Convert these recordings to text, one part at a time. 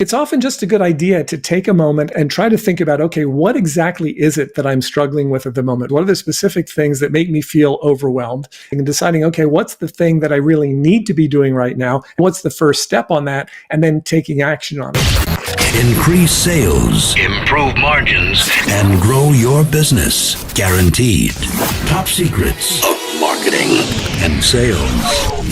It's often just a good idea to take a moment and try to think about, okay, what exactly is it that I'm struggling with at the moment? What are the specific things that make me feel overwhelmed? And deciding, okay, what's the thing that I really need to be doing right now? What's the first step on that? And then taking action on it. Increase sales, improve margins, and grow your business. Guaranteed. Top secrets of marketing and sales.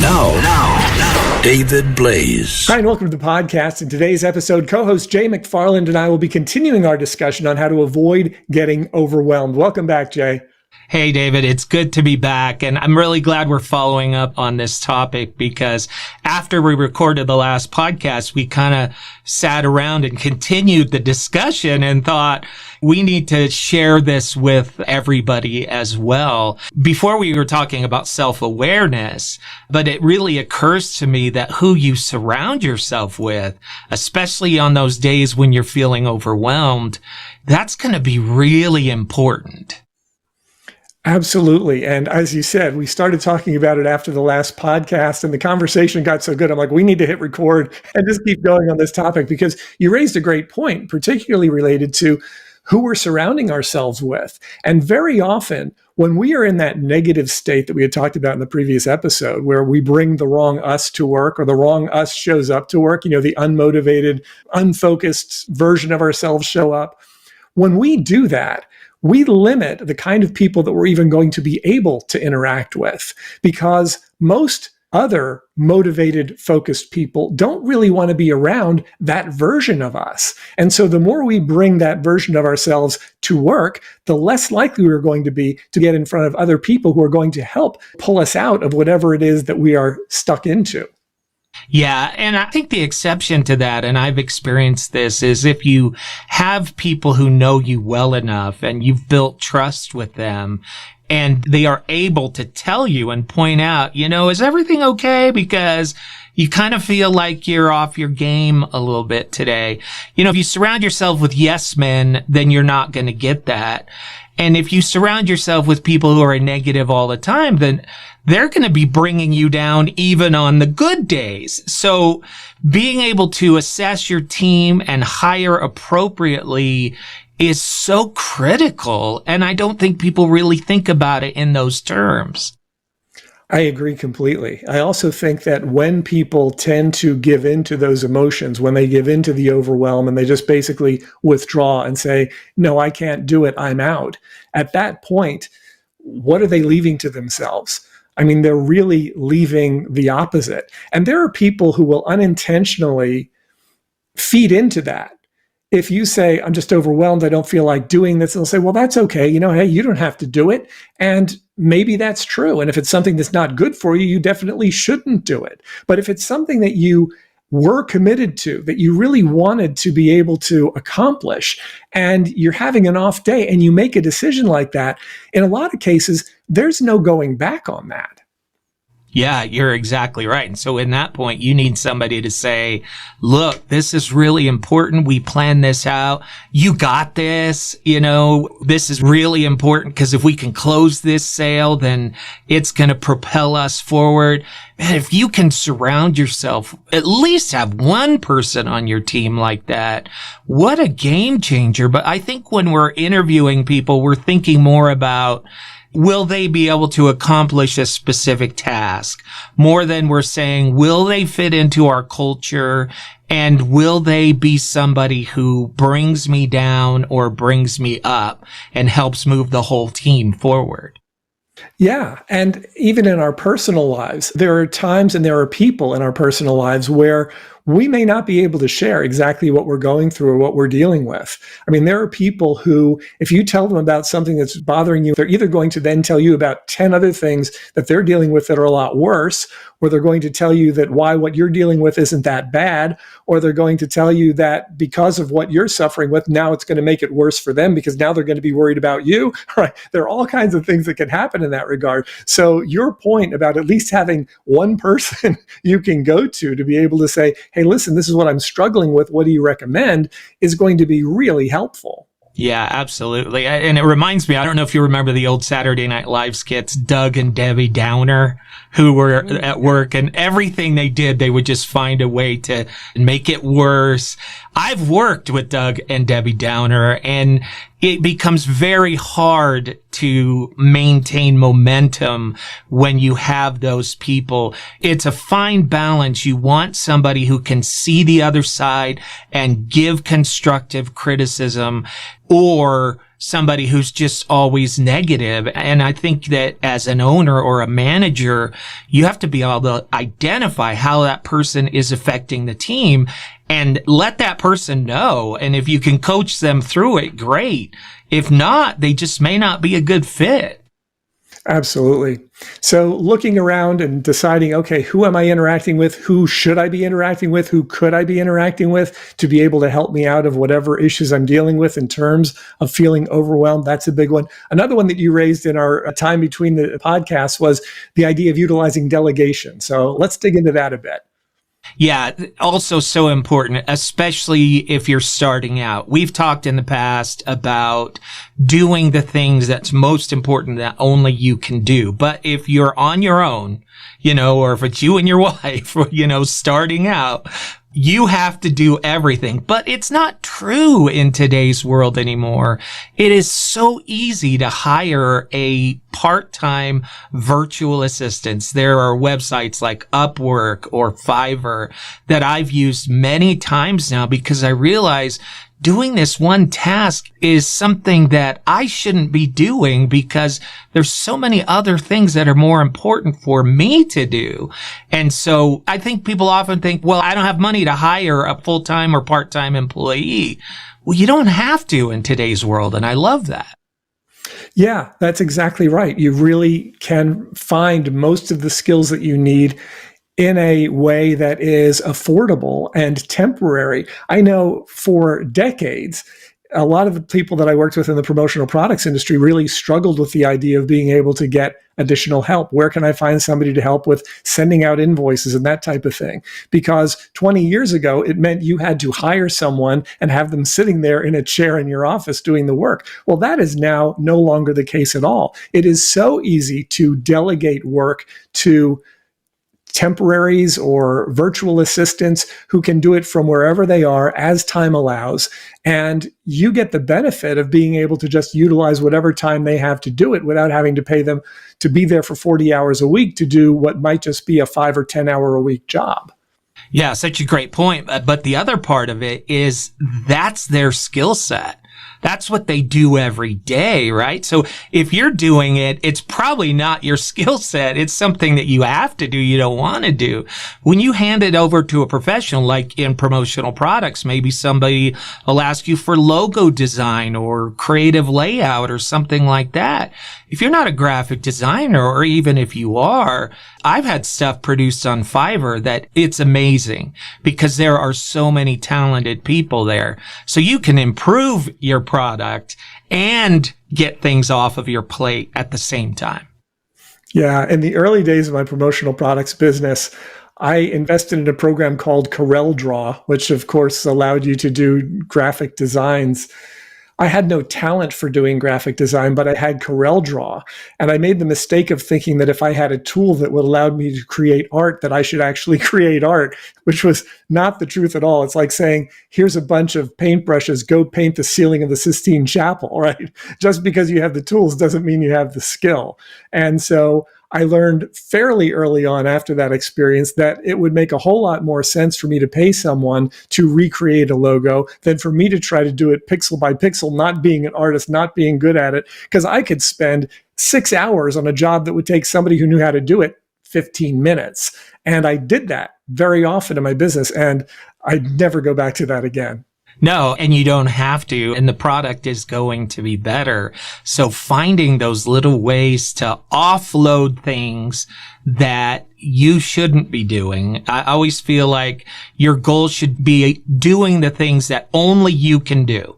Now, David Blaise. Hi, and welcome to the podcast. In today's episode, co-host Jay McFarland and I will be continuing our discussion on how to avoid getting overwhelmed. Welcome back, Jay. Hey, David, it's good to be back. And I'm really glad we're following up on this topic because after we recorded the last podcast, we kind of sat around and continued the discussion and thought we need to share this with everybody as well. Before we were talking about self-awareness, but it really occurs to me that who you surround yourself with, especially on those days when you're feeling overwhelmed, that's going to be really important. Absolutely. And as you said, we started talking about it after the last podcast and the conversation got so good. I'm like, we need to hit record and just keep going on this topic because you raised a great point, particularly related to who we're surrounding ourselves with. And very often when we are in that negative state that we had talked about in the previous episode, where we bring the wrong us to work or the wrong us shows up to work, the unmotivated, unfocused version of ourselves show up. When we do that, we limit the kind of people that we're even going to be able to interact with because most other motivated, focused people don't really want to be around that version of us. And so the more we bring that version of ourselves to work, the less likely we're going to be to get in front of other people who are going to help pull us out of whatever it is that we are stuck into. Yeah, and I think the exception to that, and I've experienced this, is if you have people who know you well enough and you've built trust with them and they are able to tell you and point out, is everything okay? Because you kind of feel like you're off your game a little bit today. If you surround yourself with yes men, then you're not going to get that. And if you surround yourself with people who are negative all the time, then they're going to be bringing you down even on the good days. So being able to assess your team and hire appropriately is so critical. And I don't think people really think about it in those terms. I agree completely. I also think that when people tend to give into those emotions, when they give into the overwhelm and they just basically withdraw and say, no, I can't do it, I'm out. At that point, what are they leaving to themselves? I mean, they're really leaving the opposite. And there are people who will unintentionally feed into that. If you say, I'm just overwhelmed, I don't feel like doing this, they'll say, well, that's okay. Hey, you don't have to do it. And maybe that's true. And if it's something that's not good for you, you definitely shouldn't do it. But if it's something that you were committed to, that you really wanted to be able to accomplish, and you're having an off day and you make a decision like that, in a lot of cases, there's no going back on that. Yeah, you're exactly right. And so in that point, you need somebody to say, look, this is really important. We planned this out. You got this. This is really important because if we can close this sale, then it's going to propel us forward. Man, if you can surround yourself, at least have one person on your team like that, what a game changer. But I think when we're interviewing people, we're thinking more about, will they be able to accomplish a specific task? More than we're saying, will they fit into our culture? And will they be somebody who brings me down or brings me up and helps move the whole team forward? Yeah. And even in our personal lives, there are times and there are people in our personal lives where we may not be able to share exactly what we're going through or what we're dealing with. I mean, there are people who, if you tell them about something that's bothering you, they're either going to then tell you about 10 other things that they're dealing with that are a lot worse, or they're going to tell you that why what you're dealing with isn't that bad, or they're going to tell you that because of what you're suffering with, now it's going to make it worse for them because now they're going to be worried about you. Right? There are all kinds of things that can happen in that regard. So your point about at least having one person you can go to be able to say, hey, listen, this is what I'm struggling with. What do you recommend? Is going to be really helpful. Yeah, absolutely. And it reminds me, I don't know if you remember the old Saturday Night Live skits, Doug and Debbie Downer, who were at work, and everything they did, they would just find a way to make it worse. I've worked with Doug and Debbie Downer, and it becomes very hard to maintain momentum when you have those people. It's a fine balance. You want somebody who can see the other side and give constructive criticism, or somebody who's just always negative. And I think that as an owner or a manager, you have to be able to identify how that person is affecting the team and let that person know. And if you can coach them through it, great. If not, they just may not be a good fit. Absolutely. So looking around and deciding, okay, who am I interacting with? Who should I be interacting with? Who could I be interacting with to be able to help me out of whatever issues I'm dealing with in terms of feeling overwhelmed? That's a big one. Another one that you raised in our time between the podcasts was the idea of utilizing delegation. So let's dig into that a bit. Yeah, also so important, especially if you're starting out. We've talked in the past about doing the things that's most important that only you can do. But if you're on your own, or if it's you and your wife, starting out, you have to do everything. But it's not true in today's world anymore. It is so easy to hire a part-time virtual assistants. There are websites like Upwork or Fiverr that I've used many times now because I realize doing this one task is something that I shouldn't be doing because there's so many other things that are more important for me to do. And so I think people often think, well, I don't have money to hire a full-time or part-time employee. Well, you don't have to in today's world. And I love that. Yeah, that's exactly right. You really can find most of the skills that you need in a way that is affordable and temporary. I know for decades, a lot of the people that I worked with in the promotional products industry really struggled with the idea of being able to get additional help. Where can I find somebody to help with sending out invoices and that type of thing? Because 20 years ago, it meant you had to hire someone and have them sitting there in a chair in your office doing the work. Well, that is now no longer the case at all. It is so easy to delegate work to temporaries or virtual assistants who can do it from wherever they are as time allows. And you get the benefit of being able to just utilize whatever time they have to do it without having to pay them to be there for 40 hours a week to do what might just be a 5 or 10 hour a week job. Yeah, such a great point. But the other part of it is that's their skill set. That's what they do every day, right? So if you're doing it, it's probably not your skill set. It's something that you have to do, you don't want to do. When you hand it over to a professional, like in promotional products, maybe somebody will ask you for logo design or creative layout or something like that. If you're not a graphic designer, or even if you are, I've had stuff produced on Fiverr that it's amazing because there are so many talented people there. So you can improve your product and get things off of your plate at the same time. Yeah. In the early days of my promotional products business, I invested in a program called CorelDRAW, which of course allowed you to do graphic designs. I had no talent for doing graphic design, but I had CorelDRAW. And I made the mistake of thinking that if I had a tool that would allow me to create art, that I should actually create art, which was not the truth at all. It's like saying, here's a bunch of paintbrushes, go paint the ceiling of the Sistine Chapel, right? Just because you have the tools doesn't mean you have the skill. And so I learned fairly early on after that experience that it would make a whole lot more sense for me to pay someone to recreate a logo than for me to try to do it pixel by pixel, not being an artist, not being good at it, because I could spend 6 hours on a job that would take somebody who knew how to do it 15 minutes. And I did that very often in my business, and I'd never go back to that again. No, and you don't have to, and the product is going to be better. So finding those little ways to offload things that you shouldn't be doing. I always feel like your goal should be doing the things that only you can do.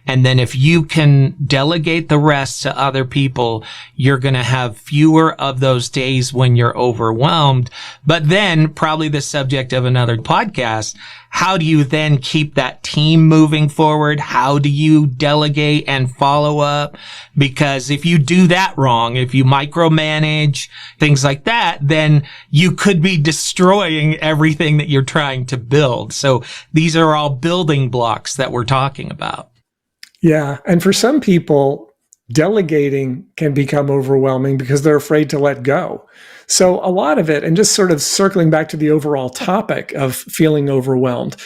And then if you can delegate the rest to other people, you're going to have fewer of those days when you're overwhelmed. But then probably the subject of another podcast, how do you then keep that team moving forward? How do you delegate and follow up? Because if you do that wrong, if you micromanage, things like that, then you could be destroying everything that you're trying to build. So these are all building blocks that we're talking about. Yeah. And for some people, delegating can become overwhelming because they're afraid to let go. So a lot of it, and just sort of circling back to the overall topic of feeling overwhelmed,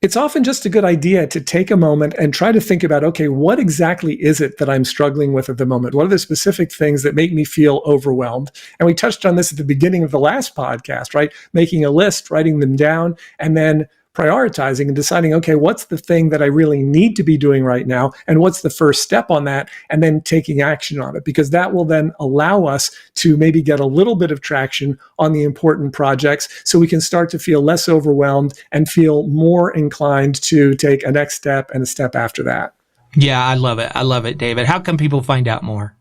it's often just a good idea to take a moment and try to think about, okay, what exactly is it that I'm struggling with at the moment? What are the specific things that make me feel overwhelmed? And we touched on this at the beginning of the last podcast, right? Making a list, writing them down, and then prioritizing and deciding, okay, what's the thing that I really need to be doing right now? And what's the first step on that? And then taking action on it, because that will then allow us to maybe get a little bit of traction on the important projects so we can start to feel less overwhelmed and feel more inclined to take a next step and a step after that. Yeah, I love it. I love it, David. How can people find out more?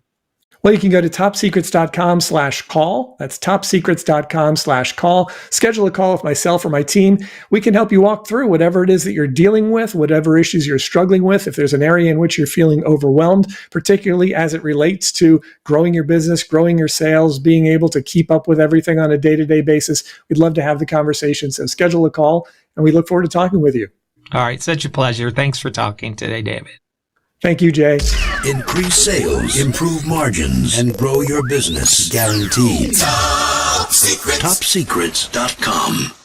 Well, you can go to topsecrets.com/call. That's topsecrets.com/call. Schedule a call with myself or my team. We can help you walk through whatever it is that you're dealing with, whatever issues you're struggling with. If there's an area in which you're feeling overwhelmed, particularly as it relates to growing your business, growing your sales, being able to keep up with everything on a day-to-day basis, we'd love to have the conversation. So schedule a call, and we look forward to talking with you. All right. Such a pleasure. Thanks for talking today, David. Thank you, Jay. Increase sales, improve margins, and grow your business. Guaranteed. Top Secrets. TopSecrets.com.